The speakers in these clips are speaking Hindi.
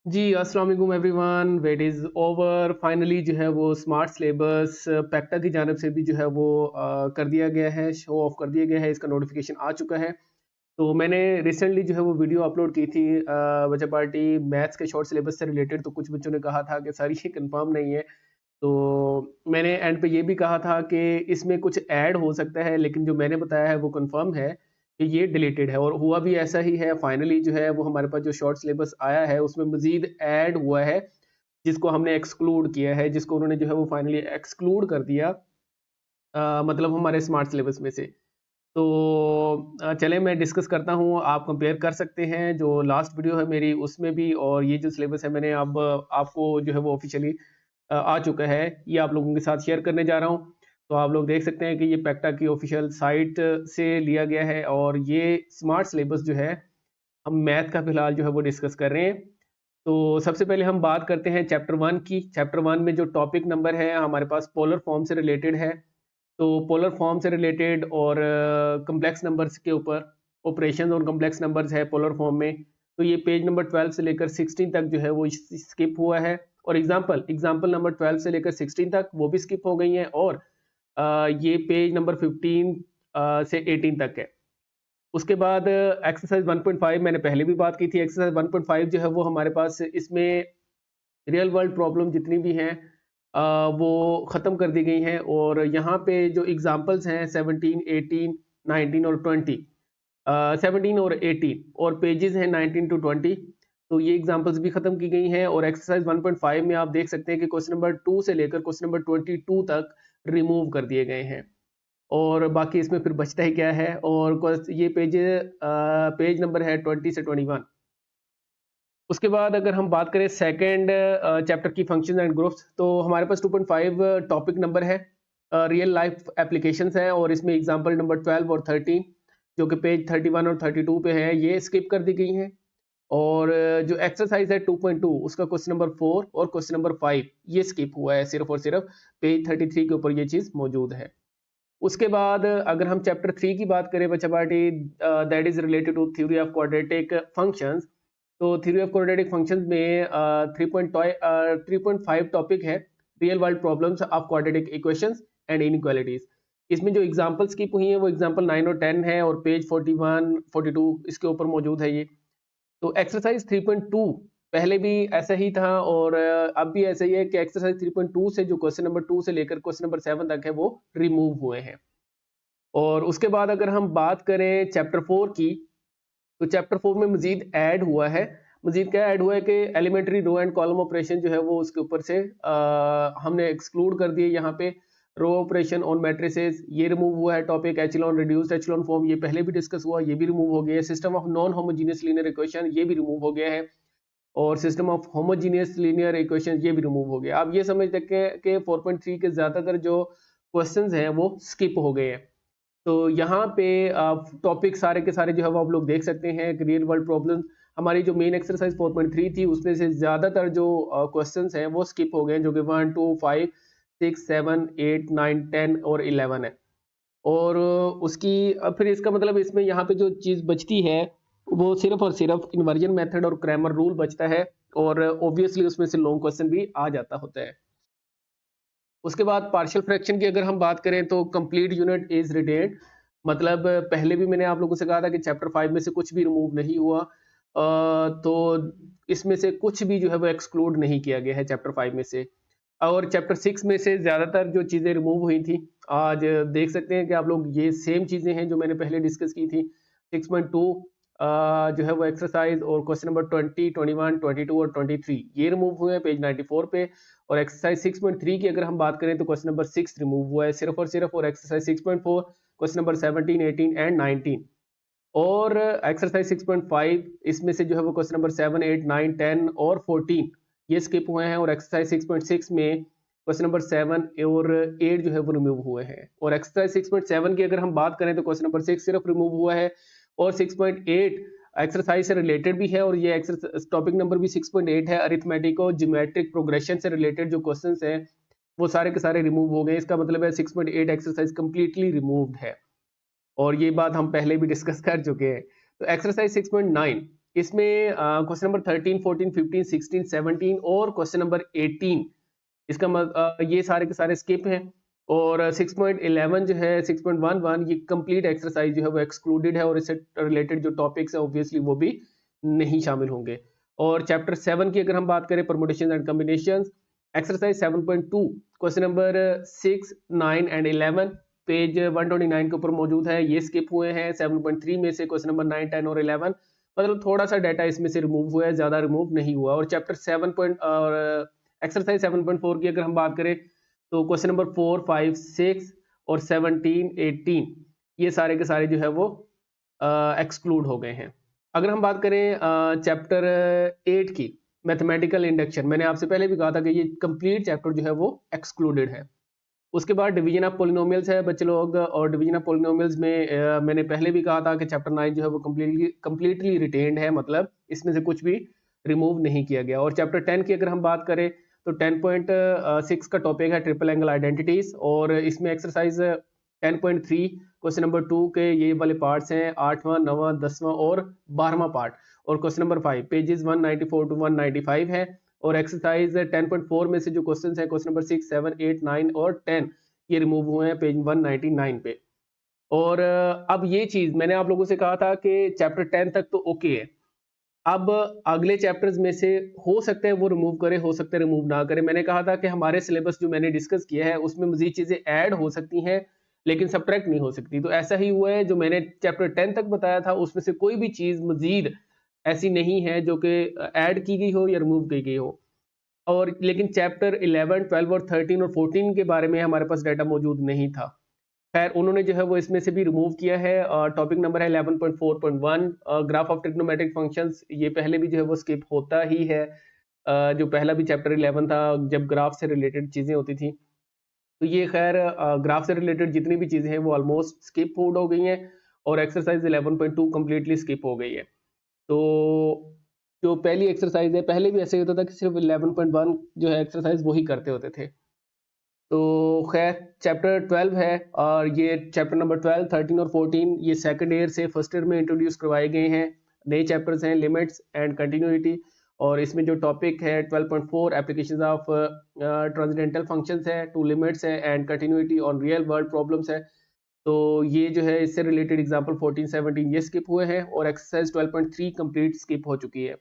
जी, अस्सलाम वालेकुम everyone. Wait is over. Finally जो है वो स्मार्ट सिलेबस पैक्टा की जानिब से भी जो है वो कर दिया गया है, शो ऑफ कर दिया गया है, इसका नोटिफिकेशन आ चुका है। तो मैंने रिसेंटली जो है वो वीडियो अपलोड की थी बच्चा पार्टी मैथ्स के शॉर्ट सिलेबस से रिलेटेड। तो कुछ बच्चों ने कहा था कि सर ये कंफर्म नहीं है। तो मैंने एंड पे ये भी कहा था कि इसमें कुछ ऐड हो सकता है, लेकिन जो मैंने बताया है वो कंफर्म है कि ये डिलीटेड है और हुआ भी ऐसा ही है। फाइनली जो है वो हमारे पास जो शॉर्ट सिलेबस आया है उसमें मज़ीद ऐड हुआ है, जिसको हमने एक्सक्लूड किया है, जिसको उन्होंने जो है वो फाइनली एक्सक्लूड कर दिया मतलब हमारे स्मार्ट सिलेबस में से। तो चलें मैं डिस्कस करता हूँ, आप कंपेयर कर सकते हैं जो लास्ट वीडियो है मेरी उसमें भी, और ये जो सिलेबस है मैंने अब आपको जो है वो ऑफ़िशियली आ चुका है, ये आप लोगों के साथ शेयर करने जा रहा हूँ। तो आप लोग देख सकते हैं कि ये पैक्टा की ऑफ़िशियल साइट से लिया गया है और ये स्मार्ट सिलेबस जो है, हम मैथ का फ़िलहाल जो है वो डिस्कस कर रहे हैं। तो सबसे पहले हम बात करते हैं चैप्टर 1 की। चैप्टर 1 में जो टॉपिक नंबर है हमारे पास पोलर फॉर्म से रिलेटेड है। तो पोलर फॉर्म से रिलेटेड और कॉम्प्लेक्स नंबर्स के ऊपर ऑपरेशन और कॉम्प्लेक्स नंबर्स है पोलर फॉर्म में। तो ये पेज नंबर 12 से लेकर 16 तक जो है वो स्किप हुआ है, और एग्जाम्पल नंबर 12 से लेकर 16 तक वो भी स्किप हो गई हैं, और ये पेज नंबर 15 से 18 तक है। उसके बाद एक्सरसाइज 1.5 मैंने पहले भी बात की थी। एक्सरसाइज 1.5 जो है वो हमारे पास इसमें रियल वर्ल्ड प्रॉब्लम जितनी भी हैं वो ख़त्म कर दी गई हैं, और यहाँ पे जो एग्जांपल्स हैं 17, 18, 19 और 20, 17 और 18, और पेजेस हैं 19 टू 20। तो ये एग्जांपल्स भी ख़त्म की गई हैं, और एक्सरसाइज 1.5 में आप देख सकते हैं कि क्वेश्चन नंबर 2 से लेकर क्वेश्चन नंबर 22 तक रिमूव कर दिए गए हैं, और बाकी इसमें फिर बचता ही क्या है। और ये पेज नंबर है 20 से 21। उसके बाद अगर हम बात करें सेकंड चैप्टर की फंक्शंस एंड ग्रुप्स, तो हमारे पास 2.5 टॉपिक नंबर है, रियल लाइफ एप्लीकेशंस हैं, और इसमें एग्जांपल नंबर 12 और 13 जो कि पेज 31 और 32 पे है ये स्किप कर दी गई हैं। और जो एक्सरसाइज है 2.2 उसका क्वेश्चन नंबर 4 और क्वेश्चन नंबर 5 ये स्किप हुआ है, सिर्फ और सिर्फ पेज 33 के ऊपर ये चीज़ मौजूद है। उसके बाद अगर हम चैप्टर 3 की बात करें बच्चा party, that is related to theory of quadratic functions. तो थ्योरी ऑफ क्वाड्रेटिक फंक्शंस में 3.5 टॉपिक है, real world problems of quadratic equations and inequalities. इसमें जो एग्जांपल स्किप हुई हैं वो एग्जांपल 9 और 10 है, और पेज 41 42 इसके ऊपर मौजूद है ये। तो एक्सरसाइज 3.2 पहले भी ऐसा ही था, और अब भी ऐसा ही है कि एक्सरसाइज 3.2 से जो क्वेश्चन नंबर 2 से लेकर क्वेश्चन नंबर 7 तक है वो रिमूव हुए हैं। और उसके बाद अगर हम बात करें चैप्टर 4 की, तो चैप्टर 4 में मजीद ऐड हुआ है। मजीद क्या ऐड हुआ है कि elementary row and column operation जो है वो उसके ऊपर से हमने एक्सक्लूड कर दिए। यहाँ पे रो ऑपरेशन ऑन मैट्रिसेस ये रिमूव हुआ है। Topic echelon reduced echelon form ये पहले भी डिस्कस हुआ, ये भी रिमूव हो गया है। System of non homogeneous linear equation ये भी रिमूव हो गया है, और system of homogeneous linear equation ये भी रिमूव हो गया। आप ये समझ सकते कि 4.3 के ज्यादातर जो क्वेश्चंस हैं वो स्किप हो गए हैं। तो यहाँ पे टॉपिक सारे के सारे जो है वो आप लोग देख सकते हैं कि रियल वर्ल्ड प्रॉब्लम हमारी जो मेन एक्सरसाइज 4.3 थी उसमें से ज़्यादातर जो क्वेश्चंस हैं वो स्किप हो गए हैं, जो कि 1 2 5 6 7 8 9 10 और 11 है। और उसकी फिर इसका मतलब इसमें यहाँ पे जो चीज़ बचती है वो सिर्फ और सिर्फ इन्वर्जन मेथड और क्रैमर रूल बचता है, और ऑब्वियसली उसमें से लॉन्ग क्वेश्चन भी आ जाता होता है। उसके बाद पार्शियल फ्रैक्शन की अगर हम बात करें तो कंप्लीट यूनिट इज रिटेन्ड। मतलब पहले भी मैंने आप लोगों से कहा था कि चैप्टर 5 में से कुछ भी रिमूव नहीं हुआ, तो इसमें से कुछ भी जो है वो एक्सक्लूड नहीं किया गया है चैप्टर 5 में से। और चैप्टर 6 में से ज़्यादातर जो चीज़ें रिमूव हुई थी, आज देख सकते हैं कि आप लोग ये सेम चीज़ें हैं जो मैंने पहले डिस्कस की थी। 6.2 जो है वो एक्सरसाइज और क्वेश्चन नंबर 20 21 22 और 23 ये रिमूव हुए हैं पेज 94 पे। और एक्सरसाइज 6.3 की अगर हम बात करें तो क्वेश्चन नंबर 6 रिमूव हुआ है सिर्फ और सिर्फ, और एक्सरसाइज 6.4 क्वेश्चन नंबर 17 18 एंड 19। और एक्सरसाइज 6.5 इसमें से जो है वो क्वेश्चन नंबर 7 8 9 10 और 14 ये स्किप हुए हैं, और एक्सरसाइज 6.6 में क्वेश्चन नंबर 7 और 8 जो है वो रिमूव हुए हैं। और एक्सरसाइज 6.7 की अगर हम बात करें तो क्वेश्चन नंबर 6 सिर्फ रिमूव हुआ है, और 6.8 एक्सरसाइज से रिलेटेड भी है, और ये एक्सरसाइज टॉपिक नंबर भी 6.8 है। अरिथमेटिक और ज्योमेट्रिक प्रोग्रेशन से रिलेटेड जो क्वेश्चंस हैं वो सारे के सारे रिमूव हो गए। इसका मतलब है 6.8 एक्सरसाइज कंप्लीटली रिमूव्ड है, और ये बात हम पहले भी डिस्कस कर चुके हैं। तो एक्सरसाइज 6.9 इसमें क्वेश्चन नंबर 13, 14, 15, 16, 17 और क्वेश्चन नंबर 18, ये सारे के सारे स्किप हैं। और 6.11 जो है 6.11 ये कंप्लीट एक्सरसाइज जो है वो एक्सक्लूडेड है, और इससे रिलेटेड जो टॉपिक्स है ऑब्वियसली वो भी नहीं शामिल होंगे। और चैप्टर 7 की अगर हम बात करें, permutation and combination, exercise 7.2 question number 6, 9 and 11 page 129 के ऊपर मौजूद है, ये स्किप हुए हैं। 7.3 में से क्वेश्चन नंबर 9, 10 और 11, मतलब थोड़ा सा डाटा इसमें से रिमूव हुआ है, ज्यादा रिमूव नहीं हुआ। और चैप्टर 7 और एक्सरसाइज 7.4 की अगर हम बात करें तो क्वेश्चन नंबर 4, 5, 6 और 17, 18 ये सारे के सारे जो है वो एक्सक्लूड हो गए हैं। अगर हम बात करें चैप्टर 8 की, मैथमेटिकल इंडक्शन, मैंने आपसे पहले भी कहा था कि ये कंप्लीट चैप्टर जो है वो एक्सक्लूडेड है। उसके बाद डिवीजन ऑफ पोलिनोमियल्स है बच्चे लोग, और डिवीजन ऑफ पोलिनोमियल्स में मैंने पहले भी कहा था कि चैप्टर 9 जो है वो कंप्लीटली रिटेन्ड है, मतलब इसमें से कुछ भी रिमूव नहीं किया गया। और चैप्टर 10 की अगर हम बात करें तो 10.6 का टॉपिक है ट्रिपल एंगल आइडेंटिटीज, और इसमें एक्सरसाइज 10.3 क्वेश्चन नंबर 2 के ये वाले पार्ट्स हैं, 8वां, 9वां, 10वां और 12वां पार्ट। और क्वेश्चन नंबर 5 पेजेस 194 टू 195 है। और एक्सरसाइज 10.4 में से जो क्वेश्चन है क्वेश्चन नंबर 6, 7, 8, 9 और 10 ये रिमूव हुए हैं पेज 199 पे। और अब ये चीज मैंने आप लोगों से कहा था कि चैप्टर 10 तक तो ओके है, अब अगले चैप्टर्स में से हो सकता है वो रिमूव करे, हो सकता है रिमूव ना करे। मैंने कहा था कि हमारे सिलेबस जो मैंने डिस्कस किया है उसमें मजीद चीजें ऐड हो सकती हैं लेकिन सब्ट्रैक्ट नहीं हो सकती, तो ऐसा ही हुआ है। जो मैंने चैप्टर 10 तक बताया था उसमें से कोई भी चीज मजीद ऐसी नहीं है जो कि ऐड की गई हो या रिमूव की गई हो। और लेकिन चैप्टर 11, 12 और 13 और 14 के बारे में हमारे पास डाटा मौजूद नहीं था। खैर उन्होंने जो है वो इसमें से भी रिमूव किया है। टॉपिक नंबर है 11.4.1 ग्राफ ऑफ ट्रिग्नोमेट्रिक फंक्शंस, ये पहले भी जो है वो स्किप होता ही है। जो पहला भी चैप्टर 11 था जब ग्राफ से रिलेटेड चीज़ें होती थी, तो ये खैर ग्राफ से रिलेटेड जितनी भी चीज़ें हैं वो ऑलमोस्ट स्किप हो गई हैं। और एक्सरसाइज 11.2 कम्प्लीटली स्किप हो गई है। तो जो पहली एक्सरसाइज है, पहले भी ऐसे ही होता था कि सिर्फ 11.1 जो है एक्सरसाइज वही करते होते थे। तो खैर चैप्टर 12 है, और ये चैप्टर नंबर 12, 13 और 14 ये सेकंड ईयर से फर्स्ट ईयर में इंट्रोड्यूस करवाए गए हैं। नए चैप्टर्स हैं लिमिट्स एंड कंटिन्यूटी, और इसमें जो टॉपिक है 12.4 एप्लीकेशंस ऑफ ट्रांसेंडेंटल फंक्शंस है, टू लिमिट्स है and continuity on real world problems है। तो ये जो है इससे रिलेटेड एग्जांपल 14, 17 ये स्किप हुए हैं, और एक्सरसाइज 12.3 कंप्लीट स्किप हो चुकी है।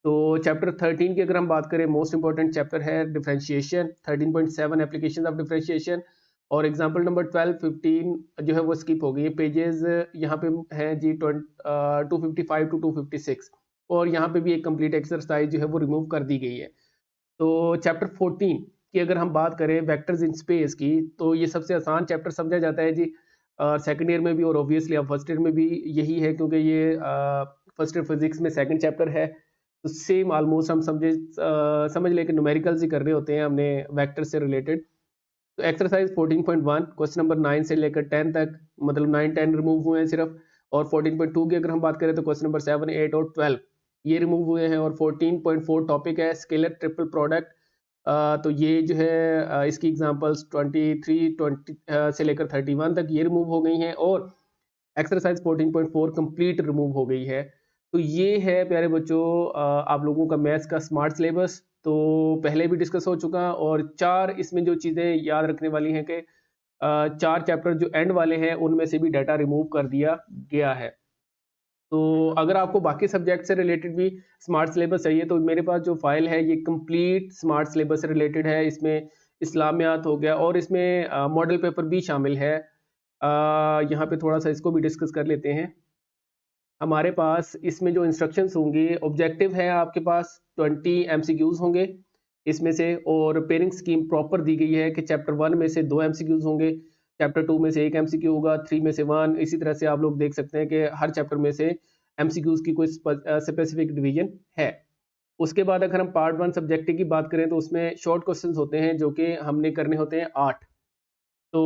तो चैप्टर 13 की अगर हम बात करें, मोस्ट इंपॉर्टेंट चैप्टर है डिफरेंशिएशन, 13.7 एप्लीकेशन ऑफ डिफरेंशिएशन। और एग्जांपल नंबर 12, 15 जो है वो स्किप हो गई है। पेजेस यहाँ पे हैं जी 255 टू 256, और यहाँ पे भी एक कंप्लीट एक्सरसाइज जो है वो रिमूव कर दी गई है। तो चैप्टर 14 की अगर हम बात करें वेक्टर्स इन स्पेस की, तो ये सबसे आसान चैप्टर समझा जाता है जी सेकंड ईयर में भी, और ऑब्वियसली अब फर्स्ट ईयर में भी यही है, क्योंकि ये फर्स्ट ईयर फिजिक्स में सेकंड चैप्टर है। तो सेम ऑलमोस्ट हम समझ लें कि न्यूमेरिकल्स ही कर रहे होते हैं हमने वेक्टर से रिलेटेड। तो एक्सरसाइज 14.1 क्वेश्चन नंबर 9 से लेकर 10 तक, मतलब 9, 10 रिमूव हुए हैं सिर्फ। और 14.2 की अगर हम बात करें तो क्वेश्चन नंबर 7, 8 और 12 ये रिमूव हुए हैं। और 14.4 टॉपिक है स्केलर ट्रिपल प्रोडक्ट। तो ये जो है इसकी एग्जांपल्स 23, 20 से लेकर 31 तक ये रिमूव हो गई हैं। और एक्सरसाइज 14.4 कंप्लीट रिमूव हो गई है। तो ये है प्यारे बच्चों आप लोगों का मैथ्स का स्मार्ट सिलेबस। तो पहले भी डिस्कस हो चुका, और 4 इसमें जो चीज़ें याद रखने वाली हैं कि 4 चैप्टर जो एंड वाले हैं उनमें से भी डाटा रिमूव कर दिया गया है। तो अगर आपको बाकी सब्जेक्ट से रिलेटेड भी स्मार्ट सिलेबस चाहिए तो मेरे पास जो फाइल है ये कंप्लीट स्मार्ट सिलेबस से रिलेटेड है। इसमें इस्लामियात हो गया, और इसमें मॉडल पेपर भी शामिल है। यहाँ पे थोड़ा सा इसको भी डिस्कस कर लेते हैं। हमारे पास इसमें जो इंस्ट्रक्शंस होंगी, ऑब्जेक्टिव है आपके पास 20 एमसीक्यूज होंगे इसमें से, और पेयरिंग स्कीम प्रॉपर दी गई है कि चैप्टर 1 में से 2 एमसीक्यूज होंगे, चैप्टर 2 में से 1 एमसीक्यू होगा, 3 में से 1। इसी तरह से आप लोग देख सकते हैं कि हर चैप्टर में से एमसीक्यूज की कोई स्पेसिफिक डिवीजन है। उसके बाद अगर हम पार्ट 1 सब्जेक्टिव की बात करें तो उसमें शॉर्ट क्वेश्चंस होते हैं जो कि हमने करने होते हैं 8। तो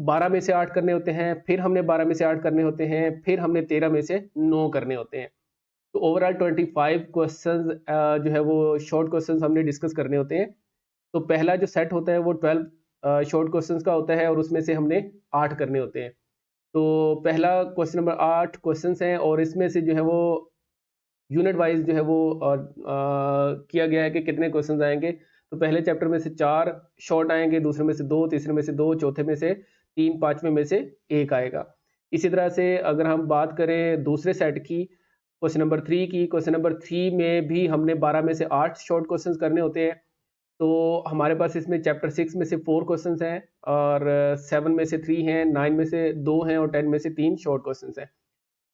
12 में से 8 करने होते हैं, फिर हमने 12 में से 8 करने होते हैं, फिर हमने 13 में से 9 करने होते हैं। तो ओवरऑल 25 क्वेश्चंस जो है वो शॉर्ट क्वेश्चंस हमने डिस्कस करने होते हैं। तो पहला जो सेट होता है वो 12 शॉर्ट क्वेश्चंस का होता है, और उसमें से हमने 8 करने होते हैं। तो पहला क्वेश्चन नंबर 8 क्वेश्चंस हैं, और इसमें से जो है वो यूनिट वाइज जो है वो किया गया है कि कितने क्वेश्चन आएंगे। तो पहले चैप्टर में से 4 शॉर्ट आएंगे, दूसरे में से 2, तीसरे में से 2, चौथे में से 3, पांचवें में से 1 आएगा। इसी तरह से अगर हम बात करें दूसरे सेट की, क्वेश्चन नंबर 3 की, क्वेश्चन नंबर 3 में भी हमने 12 में से 8 शॉर्ट क्वेश्चन करने होते हैं। तो हमारे पास इसमें चैप्टर 6 में से 4 क्वेश्चन हैं और 7 में से 3 हैं, 9 में से 2 हैं और 10 में से 3 शॉर्ट क्वेश्चन हैं।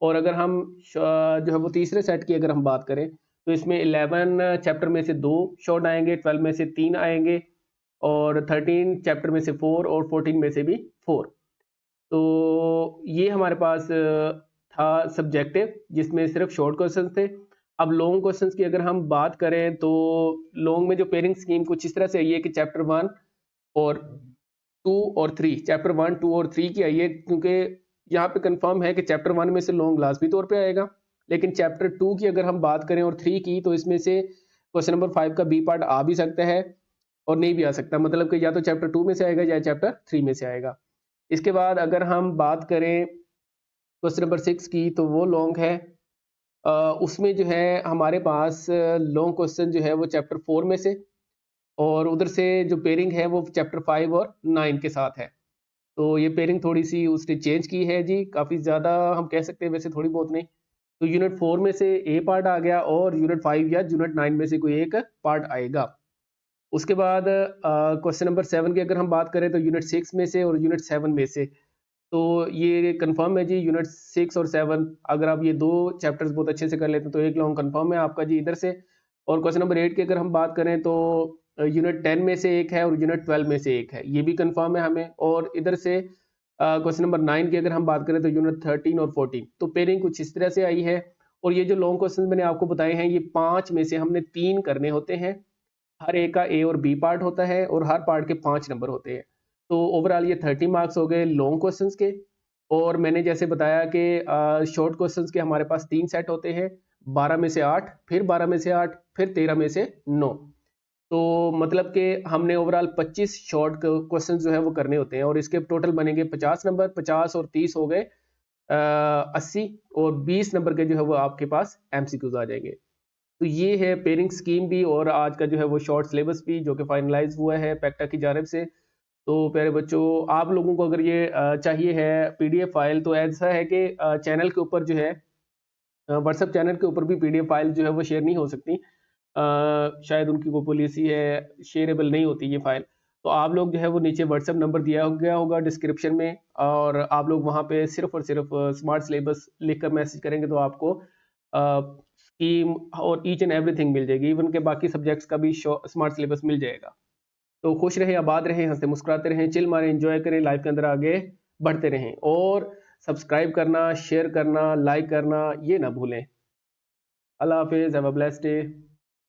और अगर हम जो है वो तीसरे सेट की अगर हम बात करें, तो इसमें 11 चैप्टर में से 2 शॉर्ट आएंगे, 12 में से 3 आएंगे और 13 चैप्टर में से 4 और 14 में से भी 4। तो ये हमारे पास था सब्जेक्टिव, जिसमें सिर्फ शॉर्ट क्वेश्चन थे। अब लॉन्ग क्वेश्चंस की अगर हम बात करें, तो लॉन्ग में जो पेयरिंग स्कीम कुछ इस तरह से आई है कि चैप्टर 1 और 2 और 3, चैप्टर 1, 2 और 3 की आई है, क्योंकि यहाँ पे कंफर्म है कि चैप्टर 1 में से लॉन्ग लाजमी तौर पे आएगा। लेकिन चैप्टर 2 की अगर हम बात करें और 3 की, तो इसमें से क्वेश्चन नंबर 5 का बी पार्ट आ भी सकता है और नहीं भी आ सकता, मतलब कि या तो चैप्टर 2 में से आएगा या चैप्टर 3 में से आएगा। इसके बाद अगर हम बात करें क्वेश्चन नंबर 6 की, तो वो लॉन्ग है। उसमें जो है हमारे पास लॉन्ग क्वेश्चन जो है वो चैप्टर 4 में से, और उधर से जो पेयरिंग है वो चैप्टर 5 और 9 के साथ है। तो ये पेयरिंग थोड़ी सी उसने चेंज की है जी, काफ़ी ज़्यादा हम कह सकते हैं, वैसे थोड़ी बहुत नहीं। तो यूनिट 4 में से ए पार्ट आ गया और यूनिट 5 या यूनिट 9 में से कोई एक पार्ट आएगा। उसके बाद क्वेश्चन नंबर 7 की अगर हम बात करें, तो यूनिट 6 में से और यूनिट 7 में से। तो ये कंफर्म है जी, यूनिट 6 और 7 अगर आप ये 2 चैप्टर्स बहुत अच्छे से कर लेते हैं, तो एक लॉन्ग कंफर्म है आपका जी इधर से। और क्वेश्चन नंबर 8 की अगर हम बात करें, तो यूनिट 10 में से एक है और यूनिट 12 में से एक है, ये भी कंफर्म है हमें। और इधर से क्वेश्चन नंबर 9 की अगर हम बात करें, तो यूनिट 13 और 14। तो पेयरिंग कुछ इस तरह से आई है। और ये जो लॉन्ग क्वेश्चन मैंने आपको बताए हैं, ये 5 में से हमने 3 करने होते हैं। हर एक का ए और बी पार्ट होता है और हर पार्ट के 5 नंबर होते हैं। तो ओवरऑल ये 30 मार्क्स हो गए लॉन्ग क्वेश्चंस के। और मैंने जैसे बताया कि शॉर्ट क्वेश्चंस के हमारे पास 3 सेट होते हैं, 12 में से 8, फिर 12 में से 8, फिर 13 में से 9। तो मतलब कि हमने ओवरऑल 25 शॉर्ट क्वेश्चन जो है वो करने होते हैं, और इसके टोटल बनेंगे 50 नंबर। 50 और 30 हो गए 80, और 20 नंबर के जो है वो आपके पास एमसीक्यूज आ जाएंगे। तो ये है पेयरिंग स्कीम भी, और आज का जो है वो शॉर्ट सिलेबस भी, जो कि फाइनलाइज हुआ है पैक्टा की जानिब से। तो प्यारे बच्चों, आप लोगों को अगर ये चाहिए है पीडीएफ फाइल, तो ऐसा है कि चैनल के ऊपर जो है, व्हाट्सएप चैनल के ऊपर भी पीडीएफ फाइल जो है वो शेयर नहीं हो सकती। शायद उनकी कोई पॉलिसी है, शेयरेबल नहीं होती ये फाइल। तो आप लोग जो है वो नीचे व्हाट्सएप नंबर दिया गया होगा डिस्क्रिप्शन में, और आप लोग वहाँ पे सिर्फ और सिर्फ स्मार्ट सिलेबस लिख कर मैसेज करेंगे, तो आपको स्कीम और ईच एंड एवरीथिंग मिल जाएगी, इवन के बाकी सब्जेक्ट्स का भी स्मार्ट सिलेबस मिल जाएगा। तो खुश रहें, आबाद रहें, हंसते मुस्कुराते रहें, चिल मारें, एंजॉय करें, लाइफ के अंदर आगे बढ़ते रहें। और सब्सक्राइब करना, शेयर करना, लाइक करना ये ना भूलें। अल्लाह हाफिज़, हैव अ ब्लेस्ड डे।